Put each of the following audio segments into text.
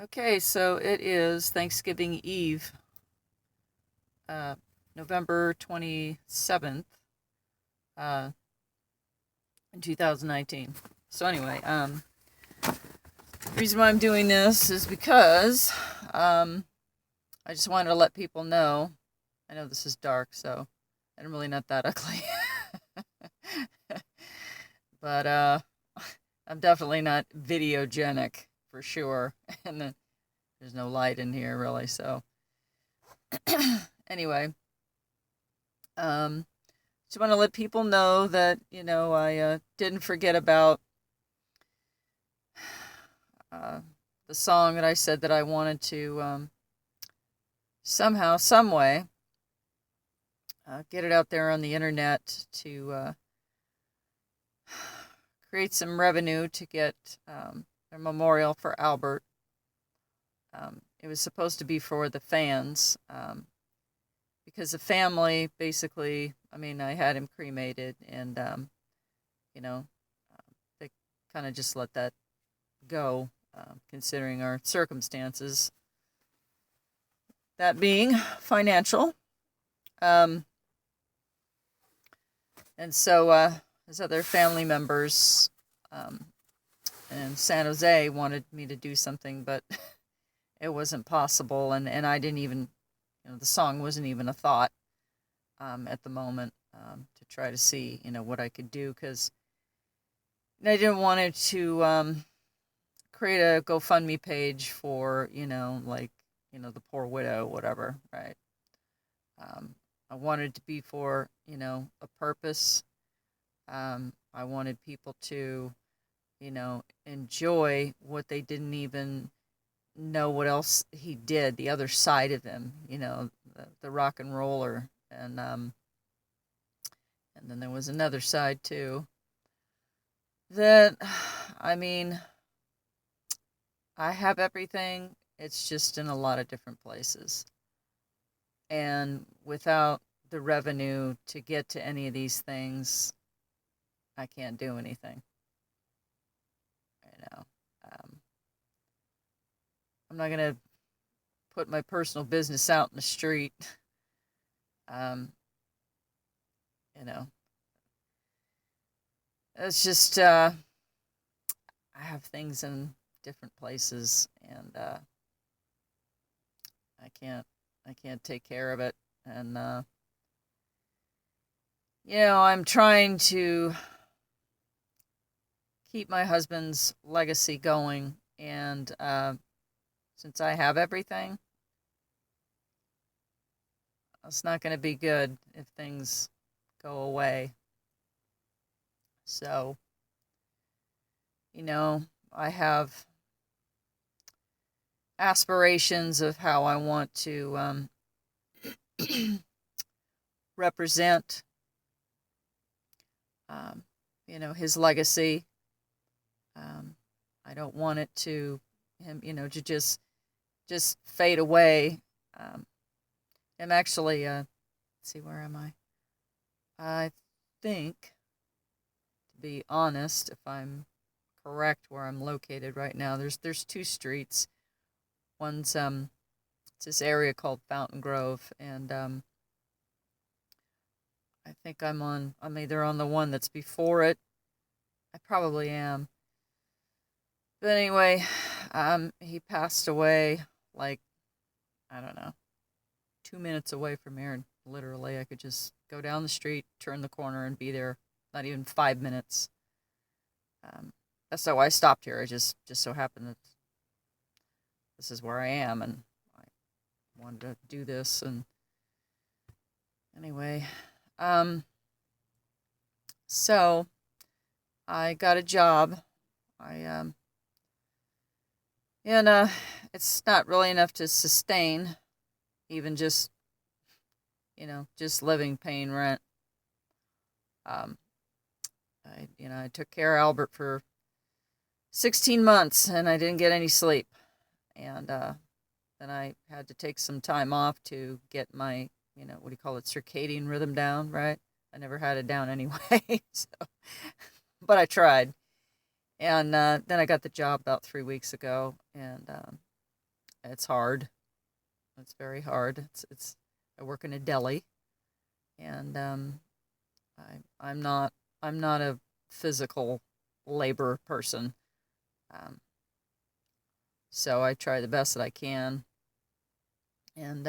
Okay, so it is Thanksgiving Eve, uh, November 27th, uh, in 2019. So anyway, the reason why I'm doing this is because um, I just wanted to let people know. I know this is dark, so I'm really not that ugly. But I'm definitely not videogenic for sure. And there's no light in here really, so anyway, um, just want to let people know that I didn't forget about uh, the song that I said that I wanted to somehow, some way, get it out there on the internet to create some revenue to get a memorial for Albert. It was supposed to be for the fans, because the family basically, I mean, I had him cremated, and you know, they kind of just let that go, considering our circumstances. That being financial. Um, and so his other family members um, in San Jose wanted me to do something, but it wasn't possible. And I didn't even, the song wasn't even a thought at the moment, to try to see, what I could do, because I didn't want it to create a GoFundMe page for, like, the poor widow, whatever, right? Um, I wanted to be for, a purpose. I wanted people to, enjoy what they didn't even know what else he did, the other side of him, the rock and roller. And then there was another side too. That, I mean, I have everything. It's just in a lot of different places. And without the revenue to get to any of these things, I can't do anything. You know, um, I'm not gonna put my personal business out in the street. Um, you know, it's just I have things in different places, and I can't I can't take care of it. And I'm trying to keep my husband's legacy going, and since I have everything, it's not going to be good if things go away. So, I have aspirations of how I want to represent, um, his legacy. Um, I don't want it to him, to just fade away. Um, I'm actually, let's see, where am I? I think, to be honest, if I'm correct where I'm located right now, there's two streets. One's it's this area called Fountain Grove, and I think I'm either on the one that's before it. I probably am. But anyway, he passed away, like, I don't know, 2 minutes away from here. Literally, I could just go down the street, turn the corner, and be there. Not even 5 minutes. Um, that's why I stopped here. I just so happened that this is where I am, and I wanted to do this. And anyway, um, so I got a job. I and it's not really enough to sustain, even just living, paying rent. Um, I took care of Albert for 16 months, and I didn't get any sleep. And then I had to take some time off to get my, what do you call it, circadian rhythm down, right? I never had it down anyway, so, but I tried. And then I got the job about 3 weeks ago, and It's hard. It's very hard. It's I work in a deli, and I'm not a physical labor person. Um, so I try the best that I can, and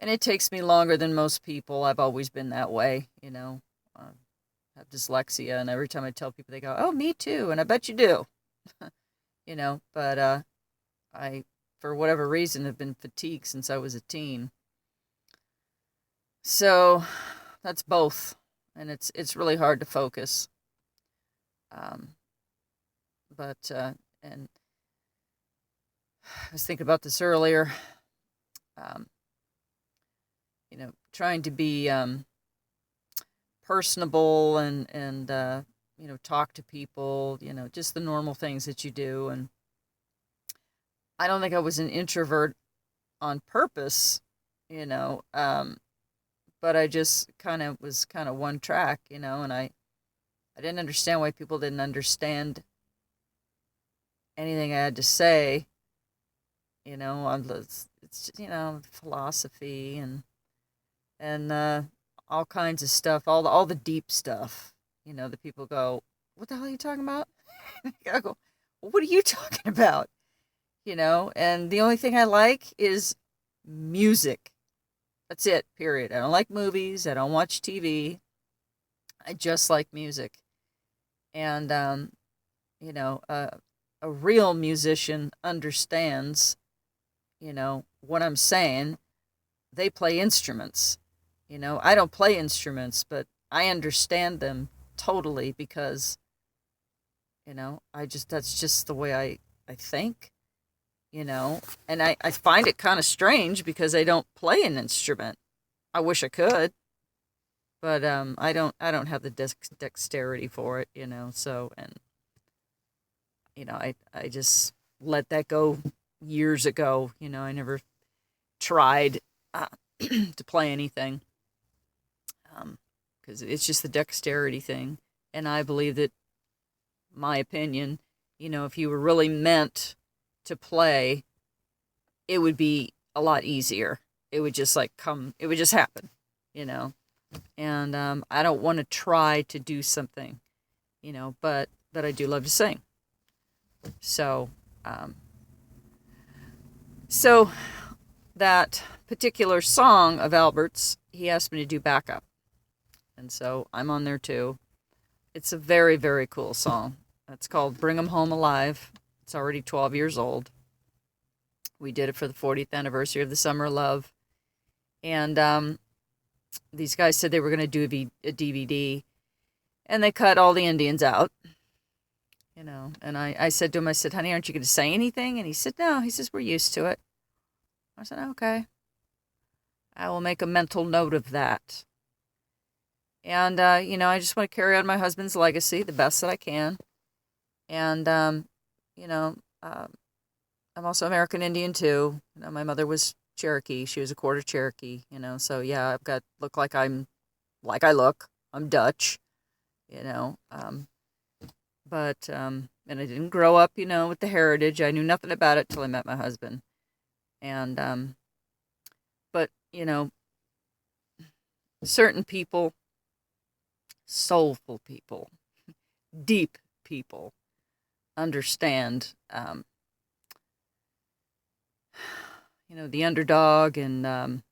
and it takes me longer than most people. I've always been that way, you know. I have dyslexia, and every time I tell people, they go, "Oh, me too," and I bet you do, you know. But I, for whatever reason, have been fatigued since I was a teen. So that's both, and it's really hard to focus. Um, but and I was thinking about this earlier. Um, trying to be personable and talk to people. Just the normal things that you do. And I don't think I was an introvert on purpose. You know, but I just kind of one track. And I didn't understand why people didn't understand anything I had to say. On it's philosophy and all kinds of stuff, all the deep stuff. The people go, "What the hell are you talking about?" I go, well, "What are you talking about?" And the only thing I like is music. That's it. Period. I don't like movies. I don't watch TV. I just like music. And you know, uh, a real musician understands, what I'm saying. They play instruments. I don't play instruments, but I understand them totally because, that's just the way I think, and I find it kind of strange because I don't play an instrument. I wish I could, but I don't have the dexterity for it, so, and, I just let that go years ago. I never tried uh, to play anything because it's just the dexterity thing. And I believe that, my opinion, if you were really meant to play, it would be a lot easier. It would just it would just happen, you know. And I don't want to try to do something, but I do love to sing. So, um, so that particular song of Albert's, he asked me to do backup, and so I'm on there too. It's a very, very cool song. It's called "Bring 'Em Home Alive." It's already 12 years old. We did it for the 40th anniversary of the Summer of Love, and these guys said they were going to do a DVD, and they cut all the Indians out. And I said to him, I said, "Honey, aren't you going to say anything?" And he said, "No." He says, "We're used to it." I said, "Okay. I will make a mental note of that." And, I just want to carry on my husband's legacy the best that I can. And, you know, uh, I'm also American Indian too. My mother was Cherokee. She was a quarter Cherokee, so yeah, look like I look. I'm Dutch, you know. But, and I didn't grow up, with the heritage. I knew nothing about it till I met my husband. And, but, certain people, soulful people, deep people, understand, the underdog and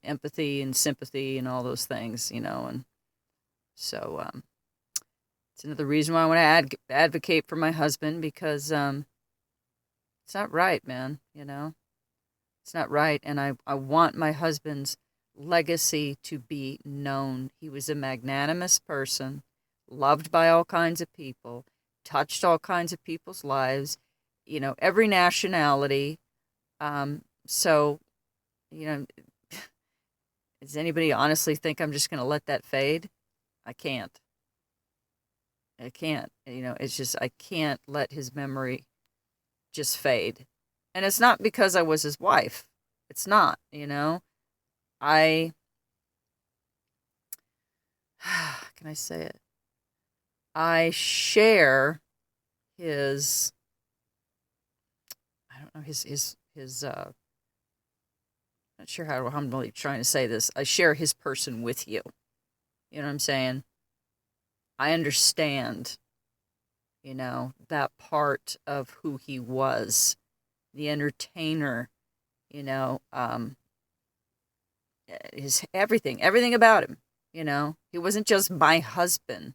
empathy and sympathy and all those things, and so it's another reason why I want to advocate for my husband because it's not right, man. It's not right, and I want my husband's legacy to be known. He was a magnanimous person, loved by all kinds of people, touched all kinds of people's lives, every nationality. So, you know, does anybody honestly think I'm just going to let that fade? I can't. I can't. It's just, I can't let his memory just fade. And it's not because I was his wife. It's not, I, can I say it? I share his, his not sure how I'm really trying to say this. I share his person with you. You know what I'm saying? I understand, that part of who he was, the entertainer, you know, um, his everything about him. He wasn't just my husband.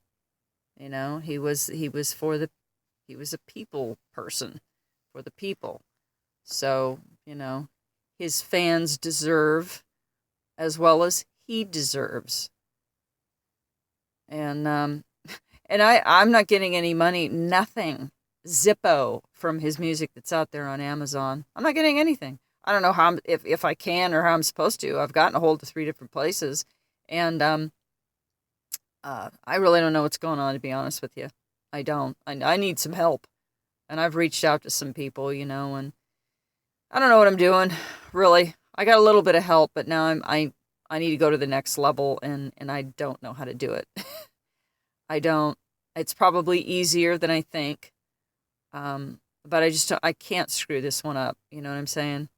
He was he was a people person for the people. So his fans deserve as well as he deserves. And I'm not getting any money, nothing, Zippo from his music that's out there on Amazon. I'm not getting anything. I don't know if I can or how I'm supposed to. I've gotten a hold of 3 different places, and I really don't know what's going on, to be honest with you. I don't. I need some help, and I've reached out to some people, and I don't know what I'm doing, really. I got a little bit of help, but now I need to go to the next level, and I don't know how to do it. I don't. It's probably easier than I think, but I can't screw this one up. You know what I'm saying?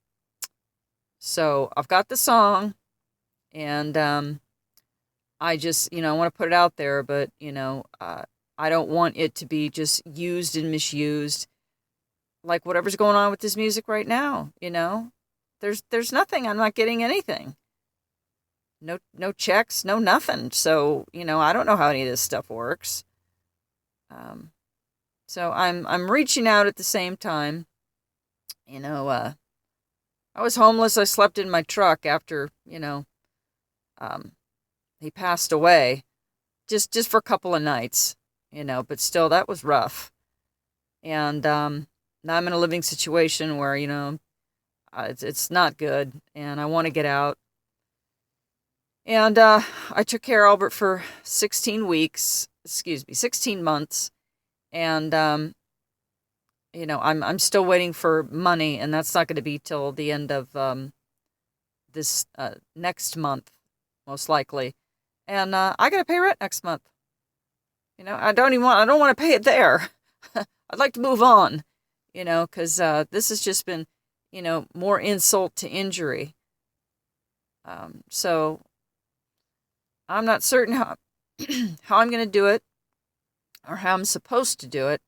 So I've got the song, and I just I want to put it out there, but I don't want it to be just used and misused, like whatever's going on with this music right now. There's nothing. I'm not getting anything. No checks, no nothing. So I don't know how any of this stuff works. So I'm reaching out at the same time. I was homeless. I slept in my truck after um, he passed away, just for a couple of nights. But still that was rough. And now I'm in a living situation where it's not good, and I want to get out. And I took care of Albert for 16 weeks, excuse me, 16 months. And, I'm still waiting for money, and that's not going to be till the end of this next month, most likely. And I got to pay rent next month. I don't want to pay it there. I'd like to move on, because this has just been, more insult to injury. So I'm not certain how how I'm going to do it or how I'm supposed to do it,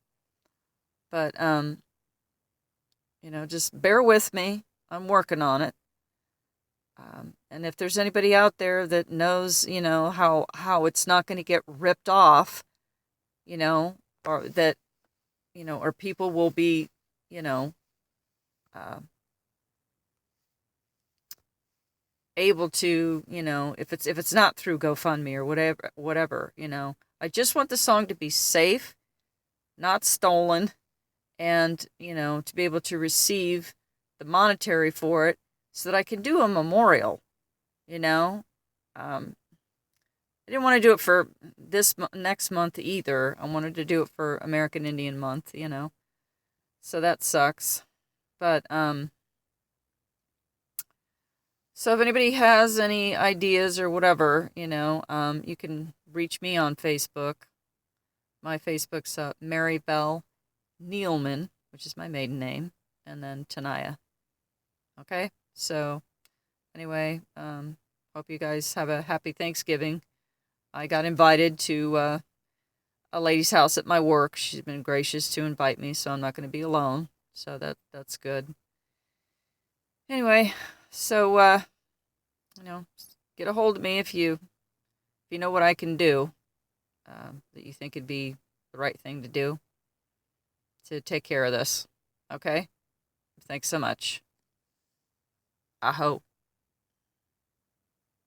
but just bear with me. I'm working on it. And if there's anybody out there that knows, how it's not going to get ripped off, or that, or people will be, uh, able to, if it's not through GoFundMe or whatever, I just want the song to be safe, not stolen, and, to be able to receive the monetary for it so that I can do a memorial, I didn't want to do it for this next month either. I wanted to do it for American Indian Month, so that sucks. But, so if anybody has any ideas or whatever, you can reach me on Facebook. My Facebook's Mary Bell Nealman, which is my maiden name, and then Tenaya. Okay? So, anyway, hope you guys have a happy Thanksgiving. I got invited to a lady's house at my work. She's been gracious to invite me, so I'm not going to be alone. So that's good. Anyway, so get a hold of me if you know what I can do that you think would be the right thing to do to take care of this. Okay? Thanks so much. Aho.